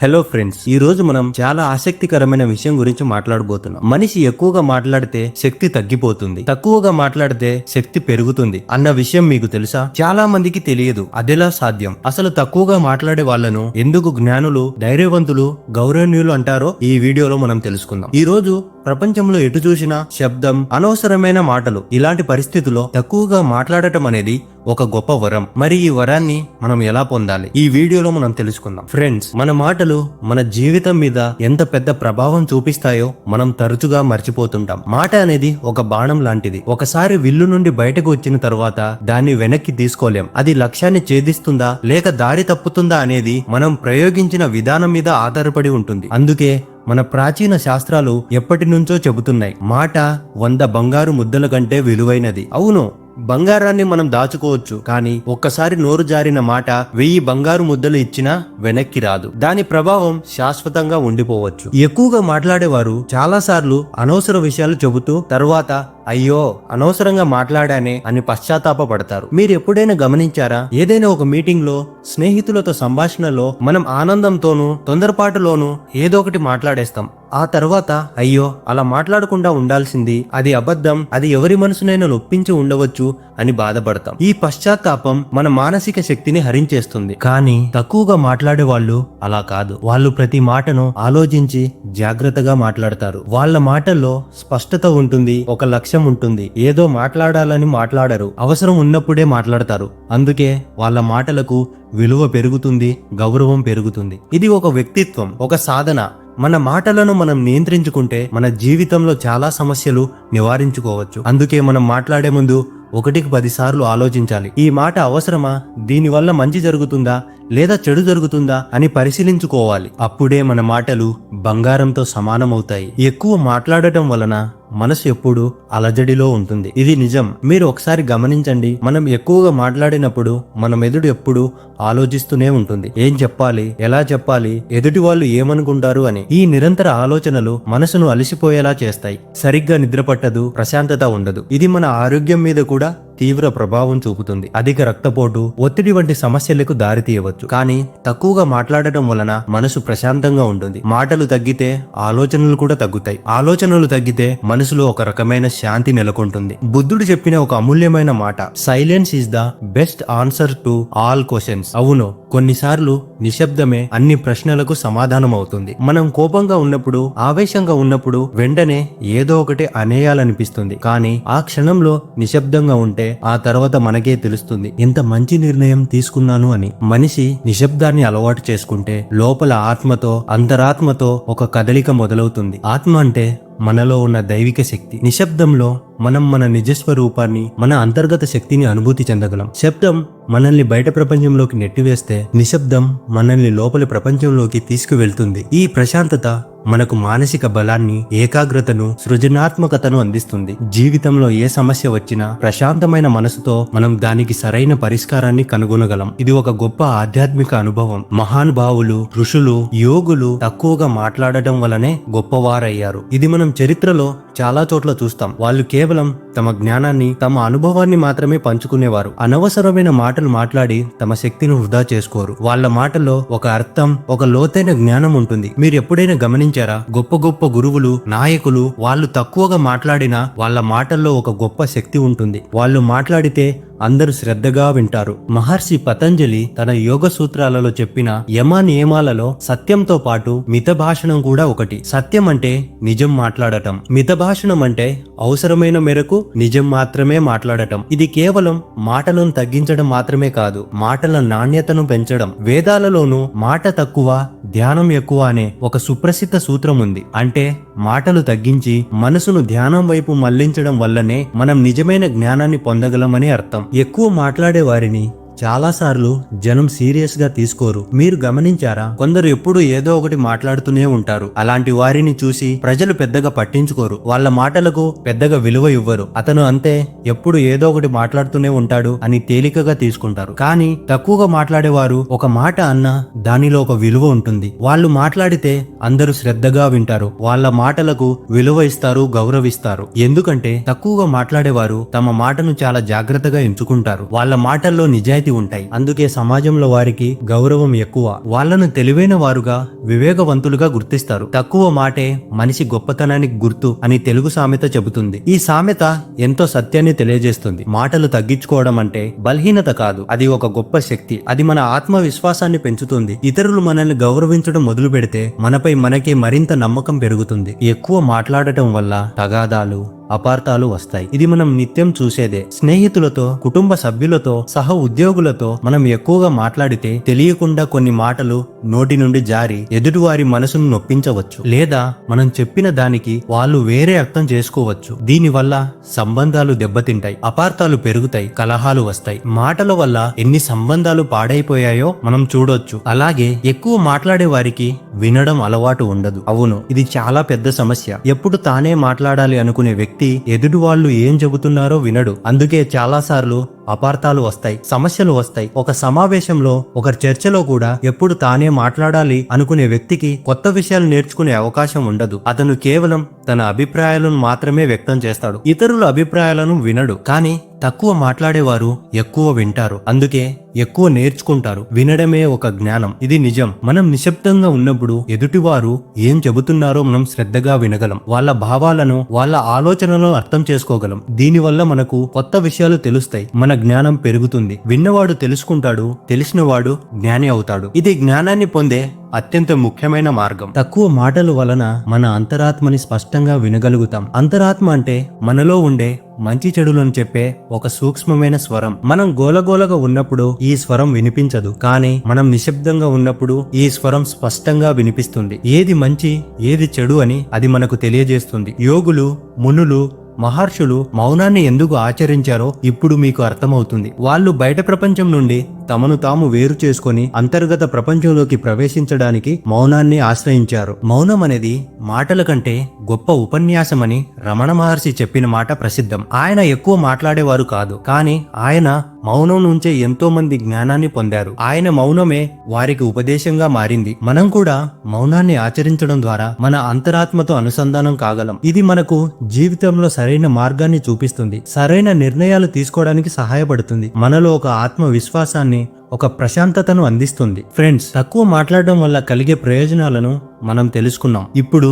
Hello friends, ఈ రోజు మనం చాలా ఆసక్తికరమైన విషయం గురించి మాట్లాడబోతున్నాం. మనిషి ఎక్కువగా మాట్లాడితే శక్తి తగ్గిపోతుంది, తక్కువగా మాట్లాడితే శక్తి పెరుగుతుంది అన్న విషయం మీకు తెలుసా? చాలా మందికి తెలియదు. అదెలా సాధ్యం? అసలు తక్కువగా మాట్లాడే వాళ్ళను ఎందుకు జ్ఞానులు, ధైర్యవంతులు, గౌరవనీయులు అంటారో ఈ వీడియోలో మనం తెలుసుకుందాం. ఈ రోజు ప్రపంచంలో ఎటు చూసినా శబ్దం, అనవసరమైన మాటలు. ఇలాంటి పరిస్థితుల్లో తక్కువగా మాట్లాడటం అనేది ఒక గొప్ప వరం. మరి ఈ వరాన్ని మనం ఎలా పొందాలి? ఈ వీడియోలో మనం తెలుసుకుందాం. ఫ్రెండ్స్, మన మాటలు మన జీవితం మీద ఎంత పెద్ద ప్రభావం చూపిస్తాయో మనం తరచుగా మర్చిపోతుంటాం. మాట అనేది ఒక బాణం లాంటిది. ఒకసారి విల్లు నుండి బయటకు వచ్చిన తర్వాత దాన్ని వెనక్కి తీసుకోలేం. అది లక్ష్యాన్ని ఛేదిస్తుందా లేక దారి తప్పుతుందా అనేది మనం ప్రయోగించిన విధానం మీద ఆధారపడి ఉంటుంది. అందుకే మన ప్రాచీన శాస్త్రాలు ఎప్పటి నుంచో చెబుతున్నాయి, మాట 100 బంగారు ముద్దల కంటే విలువైనది. అవును, బంగారాన్ని మనం దాచుకోవచ్చు, కానీ ఒక్కసారి నోరు జారిన మాట 1000 బంగారు ముద్దలు ఇచ్చినా వెనక్కి రాదు. దాని ప్రభావం శాశ్వతంగా ఉండిపోవచ్చు. ఎక్కువగా మాట్లాడేవారు చాలా సార్లు అనవసర విషయాలు చెబుతూ తర్వాత అయ్యో అనవసరంగా మాట్లాడానే అని పశ్చాత్తాపపడతారు. మీరు ఎప్పుడైనా గమనించారా? ఏదైనా ఒక మీటింగ్ లో, స్నేహితులతో సంభాషణలో మనం ఆనందంతోనూ తొందరపాటులోనూ ఏదో ఒకటి మాట్లాడేస్తాం. ఆ తర్వాత అయ్యో అలా మాట్లాడకుండా ఉండాల్సింది, అది అబద్ధం, అది ఎవరి మనసునైనా నొప్పించి ఉండవచ్చు అని బాధపడతాం. ఈ పశ్చాత్తాపం మన మానసిక శక్తిని హరించేస్తుంది. కానీ తక్కువగా మాట్లాడే వాళ్ళు అలా కాదు. వాళ్ళు ప్రతి మాటను ఆలోచించి జాగ్రత్తగా మాట్లాడతారు. వాళ్ళ మాటల్లో స్పష్టత ఉంటుంది, ఒక లక్ష్యం ఉంటుంది. ఏదో మాట్లాడాలని మాట్లాడరు, అవసరం ఉన్నప్పుడే మాట్లాడతారు. అందుకే వాళ్ళ మాటలకు విలువ పెరుగుతుంది, గౌరవం పెరుగుతుంది. ఇది ఒక వ్యక్తిత్వం, ఒక సాధన. మన మాటలను మనం నియంత్రించుకుంటే మన జీవితంలో చాలా సమస్యలు నివారించుకోవచ్చు. అందుకే మనం మాట్లాడే ముందు 1కి 10 సార్లు ఆలోచించాలి. ఈ మాట అవసరమా? దీనివల్ల మంచి జరుగుతుందా లేదా చెడు జరుగుతుందా అని పరిశీలించుకోవాలి. అప్పుడే మన మాటలు బంగారంతో సమానమవుతాయి. ఎక్కువ మాట్లాడటం వలన మనసు ఎప్పుడు అలజడిలో ఉంటుంది. ఇది నిజం. మీరు ఒకసారి గమనించండి, మనం ఎక్కువగా మాట్లాడినప్పుడు మన మెదడు ఎప్పుడు ఆలోచిస్తూనే ఉంటుంది. ఏం చెప్పాలి, ఎలా చెప్పాలి, ఎదుటి వాళ్ళు ఏమనుకుంటారు అని. ఈ నిరంతర ఆలోచనలు మనసును అలసిపోయేలా చేస్తాయి. సరిగ్గా నిద్ర పట్టదు, ప్రశాంతత ఉండదు. ఇది మన ఆరోగ్యం మీద కూడా తీవ్ర ప్రభావం చూపుతుంది. అధిక రక్తపోటు, ఒత్తిడి వంటి సమస్యలకు దారితీయవచ్చు. కానీ తక్కువగా మాట్లాడటం వలన మనసు ప్రశాంతంగా ఉంటుంది. మాటలు తగ్గితే ఆలోచనలు కూడా తగ్గుతాయి. ఆలోచనలు తగ్గితే మనసులో ఒక రకమైన శాంతి నెలకొంటుంది. బుద్ధుడు చెప్పిన ఒక అమూల్యమైన మాట, silence is the best answer to all questions. అవును, కొన్నిసార్లు నిశ్శబ్దమే అన్ని ప్రశ్నలకు సమాధానం అవుతుంది. మనం కోపంగా ఉన్నప్పుడు, ఆవేశంగా ఉన్నప్పుడు వెంటనే ఏదో ఒకటి అనేయాలనిపిస్తుంది. కానీ ఆ క్షణంలో నిశ్శబ్దంగా ఉంటే ఆ తర్వాత మనకే తెలుస్తుంది ఎంత మంచి నిర్ణయం తీసుకున్నాను అని. మనిషి నిశ్శబ్దాన్ని అలవాటు చేసుకుంటే లోపల ఆత్మతో, అంతరాత్మతో ఒక కదలిక మొదలవుతుంది. ఆత్మ అంటే మనలో ఉన్న దైవిక శక్తి. నిశ్శబ్దంలో మనం మన నిజస్వరూపాన్ని, మన అంతర్గత శక్తిని అనుభూతి చెందగలం. శబ్దం మనల్ని బయట ప్రపంచంలోకి నెట్టివేస్తే నిశ్శబ్దం మనల్ని లోపలి ప్రపంచంలోకి తీసుకువెళ్తుంది. ఈ ప్రశాంతత మనకు మానసిక బలాన్ని, ఏకాగ్రతను, సృజనాత్మకతను అందిస్తుంది. జీవితంలో ఏ సమస్య వచ్చినా ప్రశాంతమైన మనసుతో మనం దానికి సరైన పరిష్కారాన్ని కనుగొనగలం. ఇది ఒక గొప్ప ఆధ్యాత్మిక అనుభవం. మహానుభావులు, ఋషులు, యోగులు తక్కువగా మాట్లాడటం వలనే గొప్పవారయ్యారు. ఇది మనం చరిత్రలో చాలా చోట్ల చూస్తాం. వాళ్ళు కేవలం తమ జ్ఞానాన్ని, తమ అనుభవాన్ని మాత్రమే పంచుకునేవారు. అనవసరమైన మాటలు మాట్లాడి తమ శక్తిని వృధా చేసుకోరు. వాళ్ళ మాటల్లో ఒక అర్థం, ఒక లోతైన జ్ఞానం ఉంటుంది. మీరు ఎప్పుడైనా గమనించారా? గొప్ప గొప్ప గురువులు, నాయకులు, వాళ్ళు తక్కువగా మాట్లాడినా వాళ్ళ మాటల్లో ఒక గొప్ప శక్తి ఉంటుంది. వాళ్ళు మాట్లాడితే అందరూ శ్రద్ధగా వింటారు. మహర్షి పతంజలి తన యోగ సూత్రాలలో చెప్పిన యమ నియమాలలో సత్యంతో పాటు మితభాషణం కూడా ఒకటి. సత్యం అంటే నిజం మాట్లాడటం, మితభాషణం అంటే అవసరమైన మేరకు నిజం మాత్రమే మాట్లాడటం. ఇది కేవలం మాటలను తగ్గించడం మాత్రమే కాదు, మాటల నాణ్యతను పెంచడం. వేదాలలోనూ మాట తక్కువ ధ్యానం ఎక్కువ అనే ఒక సుప్రసిద్ధ సూత్రం ఉంది. అంటే మాటలు తగ్గించి మనసును ధ్యానం వైపు మళ్లించడం వల్లనే మనం నిజమైన జ్ఞానాన్ని పొందగలమని అర్థం. ఎక్కువ మాట్లాడే వారిని చాలాసార్లు జనం సీరియస్ గా తీసుకోరు. మీరు గమనించారా? కొందరు ఎప్పుడు ఏదో ఒకటి మాట్లాడుతూనే ఉంటారు. అలాంటి వారిని చూసి ప్రజలు పెద్దగా పట్టించుకోరు. వాళ్ళ మాటలకు పెద్దగా విలువ ఇవ్వరు. అతను అంతే, ఎప్పుడు ఏదో ఒకటి మాట్లాడుతూనే ఉంటాడు అని తేలికగా తీసుకుంటారు. కానీ తక్కువగా మాట్లాడేవారు ఒక మాట అన్నా దానిలో ఒక విలువ ఉంటుంది. వాళ్ళు మాట్లాడితే అందరూ శ్రద్ధగా వింటారు. వాళ్ళ మాటలకు విలువ ఇస్తారు, గౌరవిస్తారు. ఎందుకంటే తక్కువగా మాట్లాడేవారు తమ మాటను చాలా జాగ్రత్తగా ఎంచుకుంటారు. వాళ్ళ మాటల్లో నిజాయితీ నిజాయితీ ఉంటాయి. అందుకే సమాజంలో వారికి గౌరవం ఎక్కువ. వాళ్ళను తెలివైన వారుగా, వివేకవంతులుగా గుర్తిస్తారు. తక్కువ మాటే మనిషి గొప్పతనానికి గుర్తు అని తెలుగు సామెత చెబుతుంది. ఈ సామెత ఎంతో సత్యాన్ని తెలియజేస్తుంది. మాటలు తగ్గించుకోవడం అంటే బలహీనత కాదు, అది ఒక గొప్ప శక్తి. అది మన ఆత్మవిశ్వాసాన్ని పెంచుతుంది. ఇతరులు మనల్ని గౌరవించడం మొదలు పెడితే మనపై మనకే మరింత నమ్మకం పెరుగుతుంది. ఎక్కువ మాట్లాడటం వల్ల తగాదాలు, అపార్థాలు వస్తాయి. ఇది మనం నిత్యం చూసేదే. స్నేహితులతో, కుటుంబ సభ్యులతో, సహ ఉద్యోగులతో మనం ఎక్కువగా మాట్లాడితే తెలియకుండా కొన్ని మాటలు నోటి నుండి జారి ఎదుటివారి మనసును నొప్పించవచ్చు, లేదా మనం చెప్పిన దానికి వాళ్ళు వేరే అర్థం చేసుకోవచ్చు. దీనివల్ల సంబంధాలు దెబ్బతింటాయి, అపార్థాలు పెరుగుతాయి, కలహాలు వస్తాయి. మాటల వల్ల ఎన్ని సంబంధాలు పాడైపోయాయో మనం చూడొచ్చు. అలాగే ఎక్కువ మాట్లాడే వారికి వినడం అలవాటు ఉండదు. అవును, ఇది చాలా పెద్ద సమస్య. ఎప్పుడు తానే మాట్లాడాలి అనుకునే వ్యక్తి ఎదుటి వాళ్ళు ఏం చెబుతున్నారో వినడు. అందుకే చాలా సార్లు అపార్థాలు వస్తాయి, సమస్యలు వస్తాయి. ఒక సమావేశంలో, ఒక చర్చలో కూడా ఎప్పుడు తానే మాట్లాడాలి అనుకునే వ్యక్తికి కొత్త విషయాలు నేర్చుకునే అవకాశం ఉండదు. అతను కేవలం తన అభిప్రాయాలను మాత్రమే వ్యక్తం చేస్తాడు, ఇతరుల అభిప్రాయాలను వినడు. కానీ తక్కువ మాట్లాడేవారు ఎక్కువ వింటారు, అందుకే ఎక్కువ నేర్చుకుంటారు. వినడమే ఒక జ్ఞానం, ఇది నిజం. మనం నిశ్శబ్దంగా ఉన్నప్పుడు ఎదుటివారు ఏం చెబుతున్నారో మనం శ్రద్ధగా వినగలం. వాళ్ళ భావాలను, వాళ్ళ ఆలోచనలను అర్థం చేసుకోగలం. దీనివల్ల మనకు కొత్త విషయాలు తెలుస్తాయి, మన జ్ఞానం పెరుగుతుంది. విన్నవాడు తెలుసుకుంటాడు, తెలిసినవాడు జ్ఞాని అవుతాడు. ఇది జ్ఞానాన్ని పొందే అత్యంత ముఖ్యమైన మార్గం. తక్కువ మాటల వలన మన అంతరాత్మని స్పష్టంగా వినగలుగుతాం. అంతరాత్మ అంటే మనలో ఉండే మంచి చెడులను చెప్పే ఒక సూక్ష్మమైన స్వరం. మనం గోలగోలగా ఉన్నప్పుడు ఈ స్వరం వినిపించదు, కానీ మనం నిశ్శబ్దంగా ఉన్నప్పుడు ఈ స్వరం స్పష్టంగా వినిపిస్తుంది. ఏది మంచి, ఏది చెడు అని అది మనకు తెలియజేస్తుంది. యోగులు, మునులు, మహర్షులు మౌనాన్ని ఎందుకు ఆచరించారో ఇప్పుడు మీకు అర్థమవుతుంది. వాళ్ళు బయట ప్రపంచం నుండి తమను తాము వేరు చేసుకొని అంతర్గత ప్రపంచంలోకి ప్రవేశించడానికి మౌనాన్ని ఆశ్రయించారు. మౌనం అనేది మాటల కంటే గొప్ప ఉపన్యాసమని రమణ మహర్షి చెప్పిన మాట ప్రసిద్ధం. ఆయన ఎక్కువ మాట్లాడేవారు కాదు, కానీ ఆయన మౌనం నుంచే ఎంతో మంది జ్ఞానాన్ని పొందారు. ఆయన మౌనమే వారికి ఉపదేశంగా మారింది. మనం కూడా మౌనాన్ని ఆచరించడం ద్వారా మన అంతరాత్మతో అనుసంధానం కాగలం. ఇది మనకు జీవితంలో సరైన మార్గాన్ని చూపిస్తుంది, సరైన నిర్ణయాలు తీసుకోవడానికి సహాయపడుతుంది, మనలో ఒక ఆత్మ విశ్వాసాన్ని, ఒక ప్రశాంతతను అందిస్తుంది. ఫ్రెండ్స్, తక్కువ మాట్లాడడం వల్ల కలిగే ప్రయోజనాలను మనం తెలుసుకున్నాం. ఇప్పుడు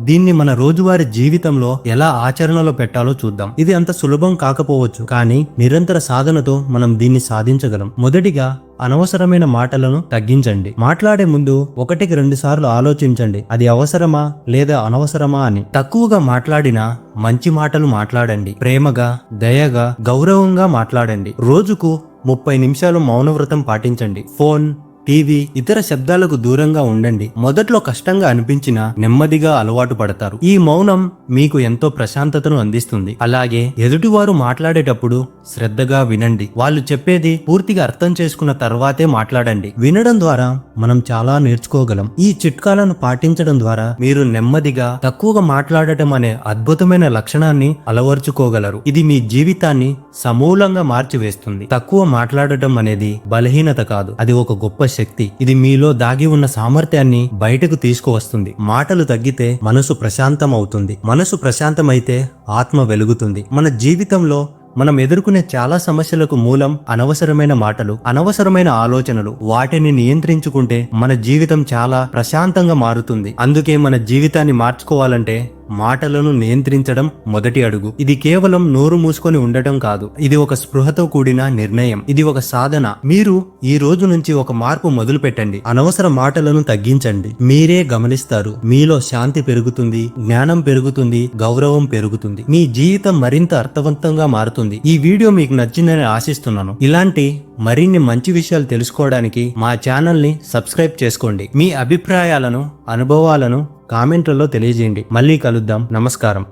దీన్ని మన రోజువారీ జీవితంలో ఎలా ఆచరణలో పెట్టాలో చూద్దాం. ఇది అంత సులభం కాకపోవచ్చు, కానీ నిరంతర సాధనతో మనం దీన్ని సాధించగలం. మొదటిగా, అనవసరమైన మాటలను తగ్గించండి. మాట్లాడే ముందు 1-2 సార్లు ఆలోచించండి, అది అవసరమా లేదా అనవసరమా అని. తక్కువగా మాట్లాడినా మంచి మాటలు మాట్లాడండి. ప్రేమగా, దయగా, గౌరవంగా మాట్లాడండి. రోజుకు 30 నిమిషాలు మౌనవ్రతం పాటించండి. ఫోన్, టీవీ, ఇతర శబ్దాలకు దూరంగా ఉండండి. మొదట్లో కష్టంగా అనిపించినా నెమ్మదిగా అలవాటు పడతారు. ఈ మౌనం మీకు ఎంతో ప్రశాంతతను అందిస్తుంది. అలాగే ఎదుటివారు మాట్లాడేటప్పుడు శ్రద్ధగా వినండి. వాళ్ళు చెప్పేది పూర్తిగా అర్థం చేసుకున్న తర్వాతే మాట్లాడండి. వినడం ద్వారా మనం చాలా నేర్చుకోగలం. ఈ చిట్కాలను పాటించడం ద్వారా మీరు నెమ్మదిగా తక్కువగా మాట్లాడటం అనే అద్భుతమైన లక్షణాన్ని అలవర్చుకోగలరు. ఇది మీ జీవితాన్ని సమూలంగా మార్చివేస్తుంది. తక్కువ మాట్లాడటం అనేది బలహీనత కాదు, అది ఒక గొప్ప శక్తి. ఇది మీలో దాగి ఉన్న సామర్థ్యాన్ని బయటకు తీసుకువస్తుంది. మాటలు తగ్గితే మనసు ప్రశాంతం అవుతుంది. మనసు ప్రశాంతమైతే ఆత్మ వెలుగుతుంది. మన జీవితంలో మనం ఎదుర్కొనే చాలా సమస్యలకు మూలం అనవసరమైన మాటలు, అనవసరమైన ఆలోచనలు. వాటిని నియంత్రించుకుంటే మన జీవితం చాలా ప్రశాంతంగా మారుతుంది. అందుకే మన జీవితాన్ని మార్చుకోవాలంటే మాటలను నియంత్రించడం మొదటి అడుగు. ఇది కేవలం నోరు మూసుకొని ఉండటం కాదు, ఇది ఒక స్పృహతో కూడిన నిర్ణయం. ఇది ఒక సాధన. మీరు ఈ రోజు నుంచి ఒక మార్పు మొదలు పెట్టండి. అనవసర మాటలను తగ్గించండి. మీరే గమనిస్తారు, మీలో శాంతి పెరుగుతుంది, జ్ఞానం పెరుగుతుంది, గౌరవం పెరుగుతుంది. మీ జీవితం మరింత అర్థవంతంగా మారుతుంది. ఈ వీడియో మీకు నచ్చిందని ఆశిస్తున్నాను. ఇలాంటి మరిన్ని మంచి విషయాలు తెలుసుకోవడానికి మా ఛానల్ ని సబ్స్క్రైబ్ చేసుకోండి. మీ అభిప్రాయాలను, అనుభవాలను కామెంట్లలో తెలియజేయండి. మళ్ళీ కలుద్దాం. నమస్కారం.